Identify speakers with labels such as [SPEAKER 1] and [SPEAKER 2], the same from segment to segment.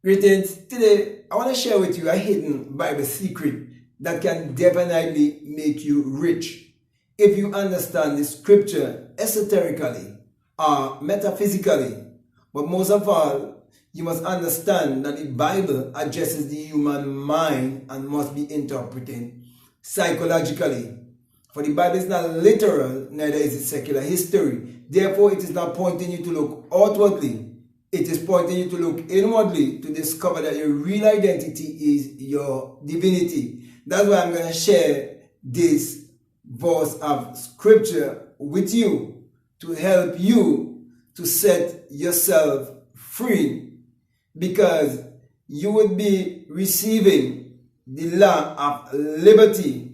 [SPEAKER 1] Greetings. Today, I want to share with you a hidden Bible secret that can definitely make you rich if you understand the scripture esoterically or metaphysically. But most of all, you must understand that the Bible addresses the human mind and must be interpreted psychologically. For the Bible is not literal, neither is it secular history. Therefore, it is not pointing you to look outwardly. It is pointing you to look inwardly to discover that your real identity is your divinity. That's why I'm going to share this verse of scripture with you to help you to set yourself free, because you would be receiving the law of liberty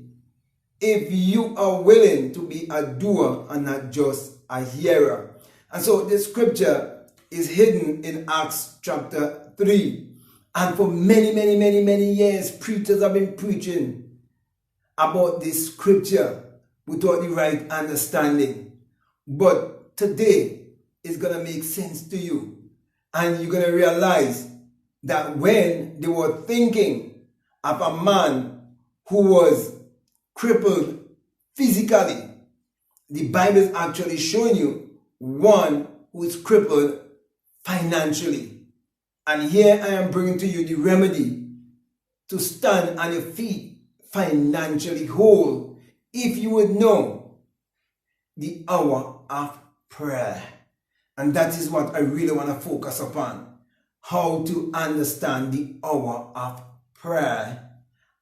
[SPEAKER 1] if you are willing to be a doer and not just a hearer. And so the scripture is hidden in Acts chapter 3. And for many years, preachers have been preaching about this scripture without the right understanding. But today, it's going to make sense to you. And you're going to realize that when they were thinking of a man who was crippled physically, the Bible is actually showing you one who is crippled financially. And here I am bringing to you the remedy to stand on your feet financially whole, if you would know the hour of prayer. And that is what I really want to focus upon. How to understand the hour of prayer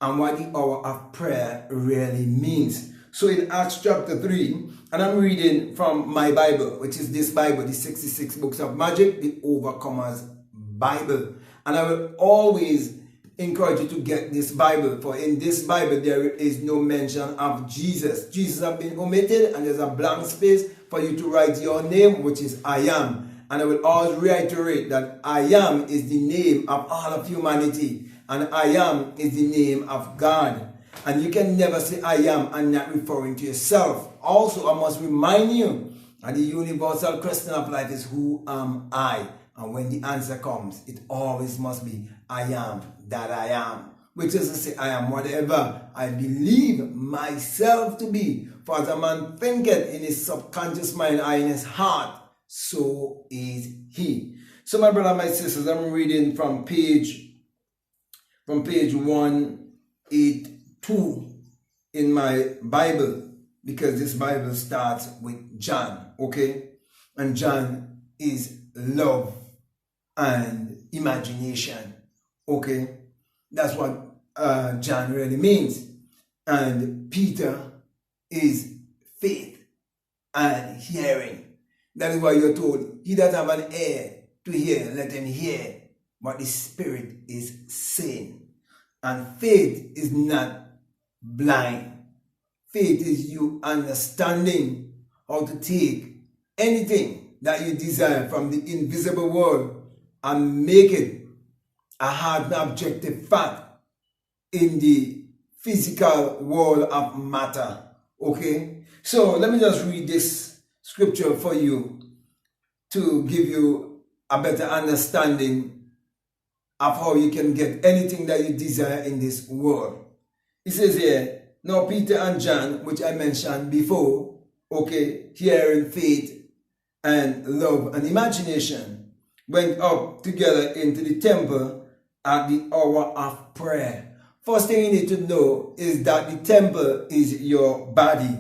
[SPEAKER 1] and what the hour of prayer really means. So in Acts chapter 3, and I'm reading from my Bible, which is this Bible, the 66 Books of Magic, the Overcomer's Bible. And I will always encourage you to get this Bible, for in this Bible there is no mention of Jesus. Jesus has been omitted, and there's a blank space for you to write your name, which is I am. And I will always reiterate that I am is the name of all of humanity, and I am is the name of God. And you can never say I am and not referring to yourself. Also, I must remind you that the universal question of life is who am I? And when the answer comes, it always must be I am that I am. Which is to say, I am whatever I believe myself to be. For as a man thinketh in his subconscious mind or in his heart, so is he. So my brother and my sisters, I'm reading from page 182 in my Bible, because this Bible starts with John, okay? And John is love and imagination, okay? That's what John really means. And Peter is faith and hearing. That is why you're told, he that have an ear to hear, let him hear what the Spirit is saying. And faith is not blind. Faith is you understanding how to take anything that you desire from the invisible world and make it a hard and objective fact in the physical world of matter. Okay? So let me just read this scripture for you to give you a better understanding of how you can get anything that you desire in this world. It says here, now Peter and John, which I mentioned before, okay, hearing, faith, and love and imagination, went up together into the temple at the hour of prayer. First thing you need to know is that the temple is your body.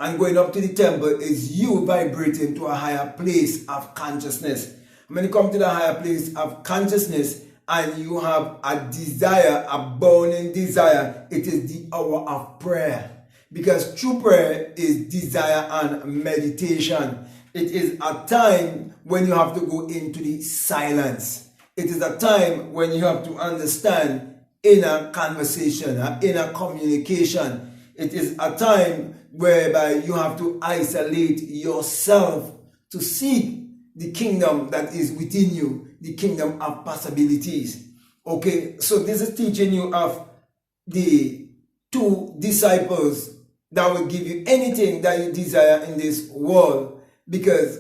[SPEAKER 1] And going up to the temple is you vibrating to a higher place of consciousness. When you come to the higher place of consciousness, and you have a desire, a burning desire, it is the hour of prayer. Because true prayer is desire and meditation. It is a time when you have to go into the silence. It is a time when you have to understand inner conversation, inner communication. It is a time whereby you have to isolate yourself to seek the kingdom that is within you, the kingdom of possibilities. Okay, so this is teaching you of the two disciples that will give you anything that you desire in this world, because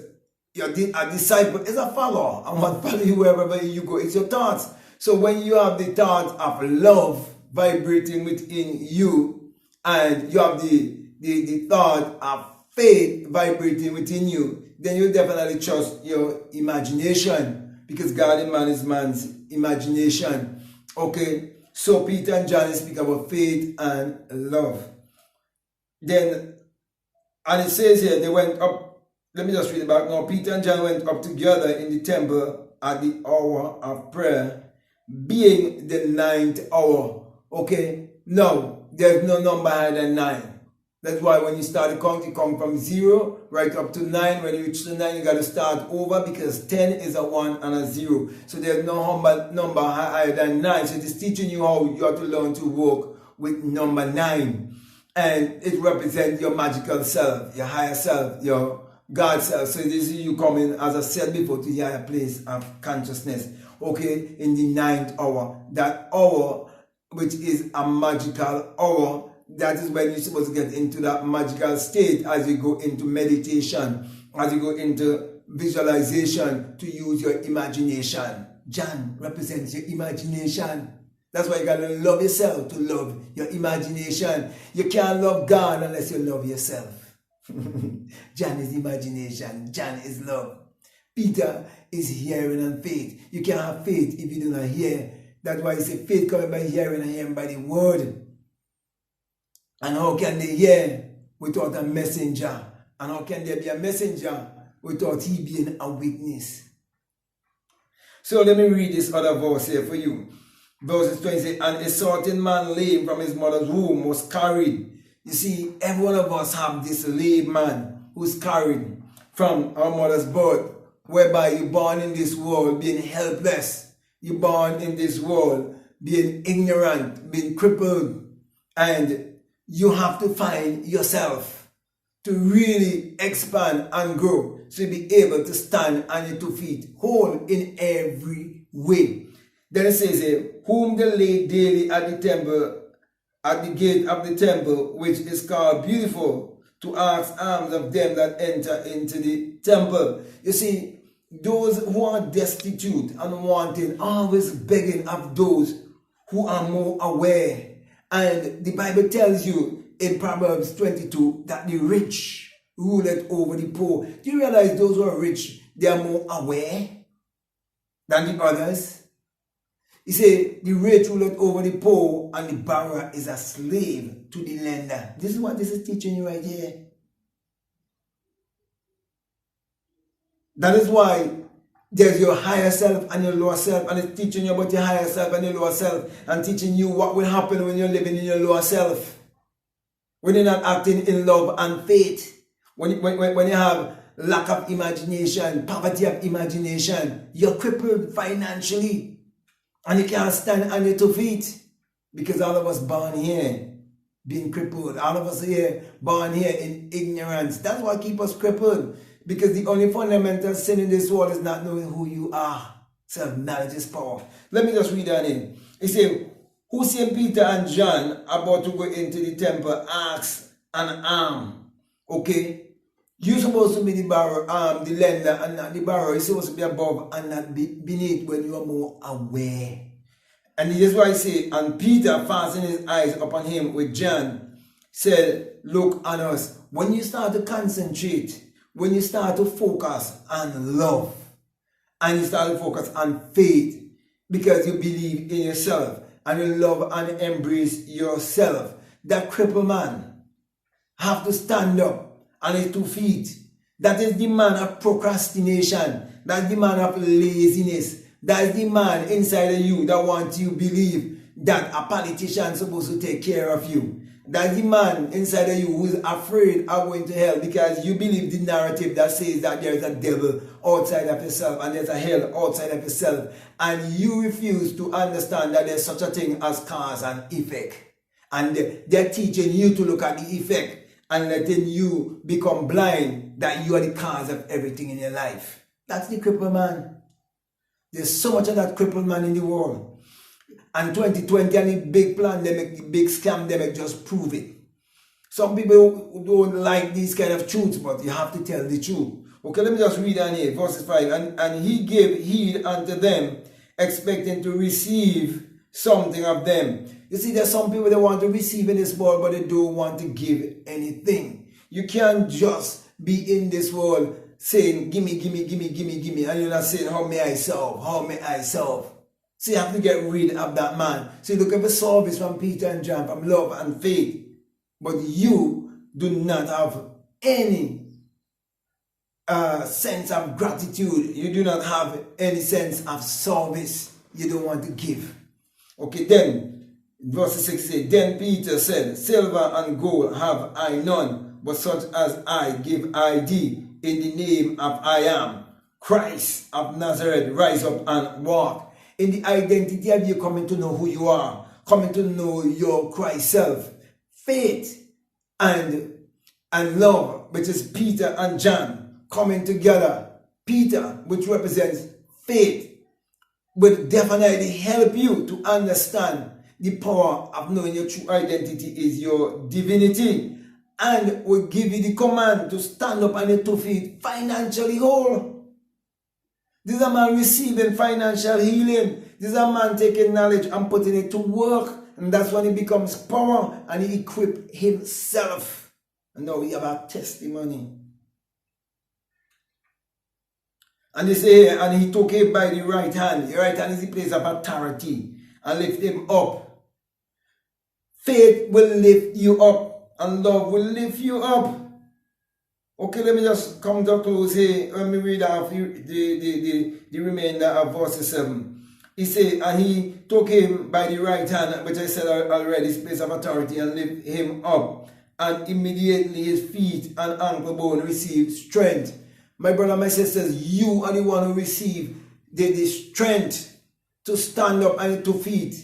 [SPEAKER 1] a disciple is a follower, and what follow you wherever you go is your thoughts. So when you have the thought of love vibrating within you, and you have the thought of faith vibrating within you, then you definitely trust your imagination, because God and man is man's imagination. Okay, so Peter and John speak about faith and love. Then, and it says here, they went up, let me just read it back now. Peter and John went up together in the temple at the hour of prayer, being the 9th hour. Okay, now, there's no number higher than 9. That's why when you start the count, you come from 0 right up to 9. When you reach the 9, you got to start over, because 10 is a 1 and a 0. So there's no number higher than 9. So it is teaching you how you have to learn to work with number 9. And it represents your magical self, your higher self, your God self. So this is you coming, as I said before, to the higher place of consciousness. Okay, in the 9th hour. That hour, which is a magical hour, that is when you're supposed to get into that magical state as you go into meditation, as you go into visualization, to use your imagination. John represents your imagination. That's why you gotta love yourself to love your imagination. You can't love God unless you love yourself. John is imagination. John is love. Peter is hearing and faith. You can't have faith if you do not hear. That's why you say faith coming by hearing and hearing by the word. And how can they hear without a messenger? And how can there be a messenger without he being a witness? So let me read this other verse here for you. Verses 20, and a certain man lame from his mother's womb was carried. You see, every one of us have this lame man who's carried from our mother's birth, whereby you're born in this world being helpless. You're born in this world being ignorant, being crippled, and you have to find yourself to really expand and grow, so you be able to stand on your 2 feet, whole in every way. Then it says here, whom they laid daily at the temple, at the gate of the temple, which is called Beautiful, to ask alms of them that enter into the temple. You see, those who are destitute and wanting, always begging of those who are more aware. And the Bible tells you in Proverbs 22 that the rich ruleth over the poor. Do you realize those who are rich, they are more aware than the others? He said, the rich ruleth over the poor, and the borrower is a slave to the lender. This is what this is teaching you right here. That is why there's your higher self and your lower self, and it's teaching you about your higher self and your lower self, and teaching you what will happen when you're living in your lower self. When you're not acting in love and faith. When you have lack of imagination, poverty of imagination, you're crippled financially. And you can't stand on your 2 feet, because all of us born here being crippled. All of us here born here in ignorance. That's what keeps us crippled. Because the only fundamental sin in this world is not knowing who you are. Self-knowledge is power. Let me just read that in. It says, who St. Peter and John about to go into the temple asked an alm. Okay? You're supposed to be the borrower, the lender, and not the borrower. You're supposed to be above and not beneath when you are more aware. And this is why I say, and Peter fastened his eyes upon him with John, said, look on us. When you start to concentrate, when you start to focus on love, and you start to focus on faith, because you believe in yourself, and you love and embrace yourself, that crippled man have to stand up on his 2 feet. That is the man of procrastination. That's the man of laziness. That's the man inside of you that wants you to believe that a politician is supposed to take care of you. That's the man inside of you who is afraid of going to hell, because you believe the narrative that says that there is a devil outside of yourself and there's a hell outside of yourself. And you refuse to understand that there's such a thing as cause and effect. And they're teaching you to look at the effect and letting you become blind that you are the cause of everything in your life. That's the crippled man. There's so much of that crippled man in the world. And 2020 and the big pandemic, the big scamdemic just prove it. Some people don't like these kind of truths, but you have to tell the truth. Okay, let me just read on here, verses 5. And he gave heed unto them expecting to receive something of them. You see, there's some people that want to receive in this world, but they don't want to give anything. You can't just be in this world saying, gimme, gimme, gimme, gimme, gimme, and you're not saying, how may I serve? How may I serve? So you have to get rid of that man. So you look at the service from Peter and John, from love and faith, but you do not have any sense of gratitude. You do not have any sense of service. You don't want to give. Okay, then verse 6 says, then Peter said, silver and gold have I none, but such as I give I thee. In the name of I am Christ of Nazareth, rise up and walk. In the identity of you coming to know who you are, coming to know your Christ self, faith and love, which is Peter and John coming together. Peter, which represents faith, will definitely help you to understand the power of knowing your true identity is your divinity, and will give you the command to stand up on your 2 feet financially whole. This is a man receiving financial healing. This is a man taking knowledge and putting it to work, and that's when he becomes power and he equips himself. And now we have a testimony. And they say, and he took him by the right hand. The right hand is the place of authority, and lift him up. Faith will lift you up, and love will lift you up. Okay, let me just come to a close here. Let me read out the remainder of verse 7. He said, and he took him by the right hand, which I said already, his place of authority, and lift him up. And immediately his feet and ankle bone received strength. My brother, my sisters, you are the one who received the strength to stand up on your 2 feet,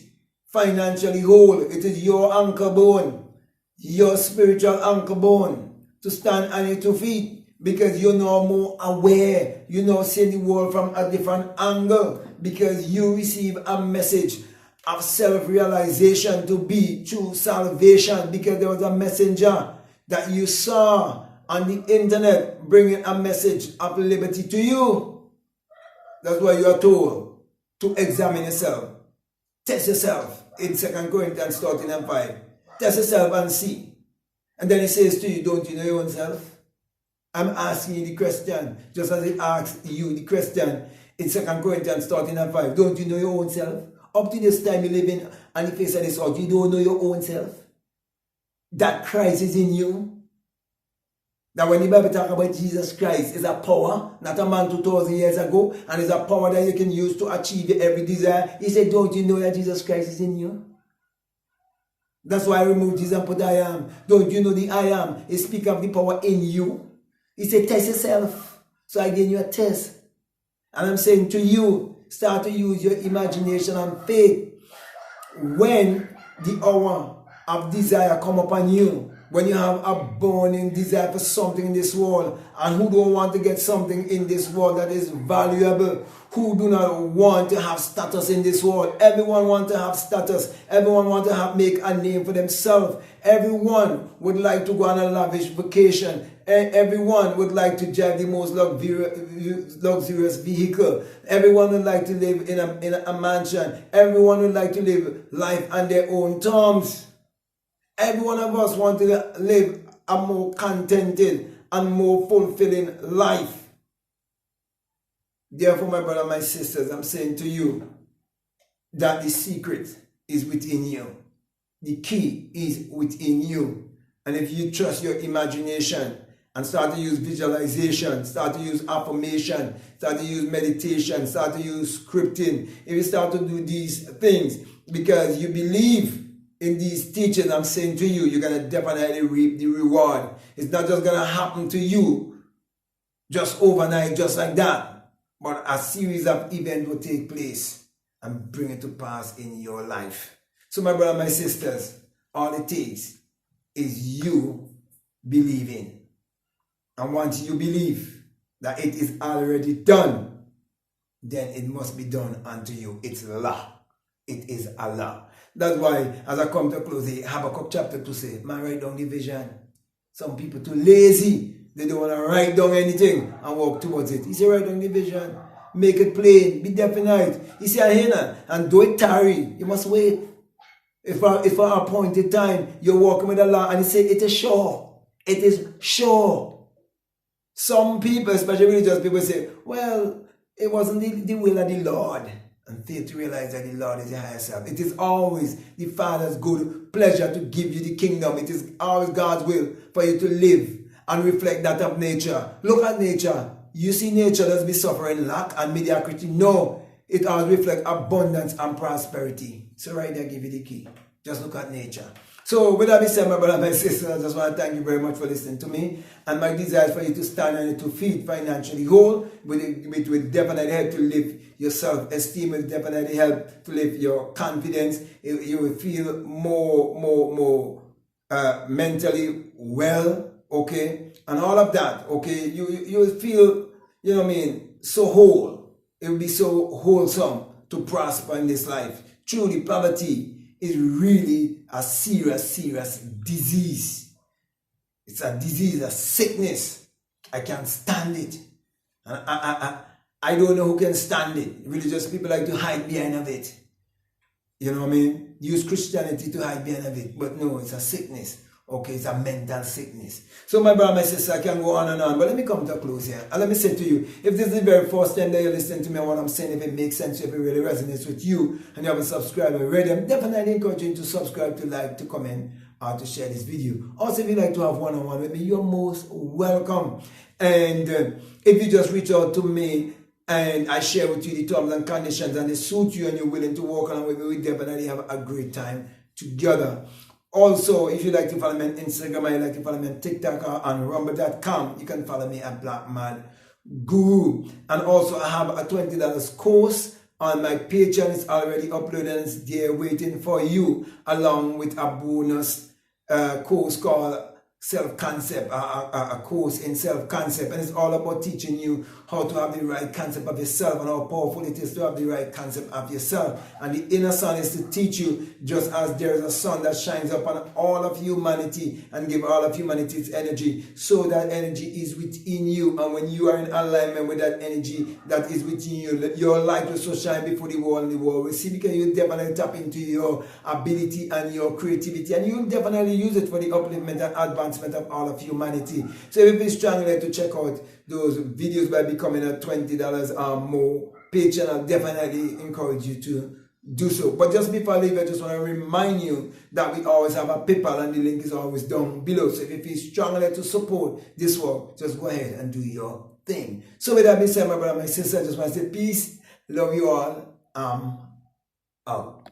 [SPEAKER 1] financially whole. It is your ankle bone, your spiritual ankle bone, to stand on your 2 feet, because you're now more aware. You now see the world from a different angle, because you receive a message of self-realization to be true salvation, because there was a messenger that you saw on the internet bringing a message of liberty to you. That's why you are told to examine yourself. Test yourself in 2 Corinthians 13:5. Test yourself and see. And then he says to you, don't you know your own self? I'm asking you the question, just as he asked you the question in 2 Corinthians 13:5. Don't you know your own self? Up to this time you live in on the face of this earth, you don't know your own self. That Christ is in you. That when the Bible talks about Jesus Christ, is a power, not a man 2,000 years ago, and is a power that you can use to achieve your every desire. He said, don't you know that Jesus Christ is in you? That's why I removed Jesus and put I am. Don't you know the I am? He speaks of the power in you. He said, test yourself. So I gave you a test. And I'm saying to you, start to use your imagination and faith. When the hour of desire come upon you, when you have a burning desire for something in this world, and who don't want to get something in this world that is valuable, who do not want to have status in this world. Everyone wants to have status. Everyone wants to make a name for themselves. Everyone would like to go on a lavish vacation. Everyone would like to drive the most luxurious vehicle. Everyone would like to live in a mansion. Everyone would like to live life on their own terms. Every one of us want to live a more contented and more fulfilling life. Therefore, my brother, my sisters, I'm saying to you that the secret is within you. The key is within you. And if you trust your imagination and start to use visualization, start to use affirmation, start to use meditation, start to use scripting, if you start to do these things because you believe in these teachings I'm saying to you, you're going to definitely reap the reward. It's not just going to happen to you just overnight, just like that. But a series of events will take place and bring it to pass in your life. So my brother, my sisters, all it takes is you believing. And once you believe that it is already done, then it must be done unto you. It's law. It is Allah. That's why, as I come to a close, Habakkuk chapter 2 say, man, write down the vision. Some people too lazy. They don't want to write down anything and walk towards it. He said, write down the vision. Make it plain. Be definite. He said, "Hina, and do it tarry. You must wait. If for an appointed time, you're walking with Allah," and he said, "It is sure. It is sure." Some people, especially religious people, say, "Well, it wasn't the will of the Lord." And fail to realize that the Lord is the highest self. It is always the Father's good pleasure to give you the kingdom. It is always God's will for you to live and reflect that of nature. Look at nature. You see nature does be suffering lack and mediocrity. No, it always reflects abundance and prosperity. So right there, give you the key. Just look at nature. So with that being said, my brother and my sister, I just want to thank you very much for listening to me. And my desire is for you to stand on your 2 feet, financially whole, with definitely help to live your self-esteem, will definitely help to live your confidence. You will feel more mentally well, okay, and all of that, okay. You will feel, you know what I mean, so whole. It will be so wholesome to prosper in this life. Truly, poverty is really a serious disease. It's a disease, a sickness. I can't stand it. I don't know who can stand it. Religious people like to hide behind of it. You know what I mean? Use Christianity to hide behind of it. But no, it's a sickness. Okay, it's a mental sickness. So my brother, my sister, I can go on and on. But let me come to a close here. And let me say to you, if this is the very first time that you're listening to me and what I'm saying, if it makes sense, if it really resonates with you, and you haven't subscribed already, I'm definitely encouraging you to subscribe, to like, to comment, or to share this video. Also, if you'd like to have one-on-one with me, you're most welcome. And if you just reach out to me, and I share with you the terms and conditions, and they suit you and you're willing to work along with me, we definitely have a great time together. Also, if you'd like to follow me on Instagram, or you'd like to follow me on TikTok or on Rumble.com, you can follow me at BlackMadGuru. And also, I have a $20 course on my Patreon. It's already uploaded and it's there waiting for you, along with a bonus course called Self-Concept, a course in self-concept. And it's all about teaching you how to have the right concept of yourself and how powerful it is to have the right concept of yourself. And the inner sun is to teach you, just as there is a sun that shines upon all of humanity and give all of humanity its energy, so that energy is within you. And when you are in alignment with that energy that is within you, your light will so shine before the world, and the world will see, because you definitely tap into your ability and your creativity, and you definitely use it for the upliftment and advancement of all of humanity. So if you strongly like to check out those videos by becoming a $20 or more patron, I'll definitely encourage you to do so. But just before I leave, I just want to remind you that we always have a PayPal, and the link is always down below. So if you feel strongly to support this work, just go ahead and do your thing. So with that being said, my brother, my sister, I just want to say peace, love you all, out.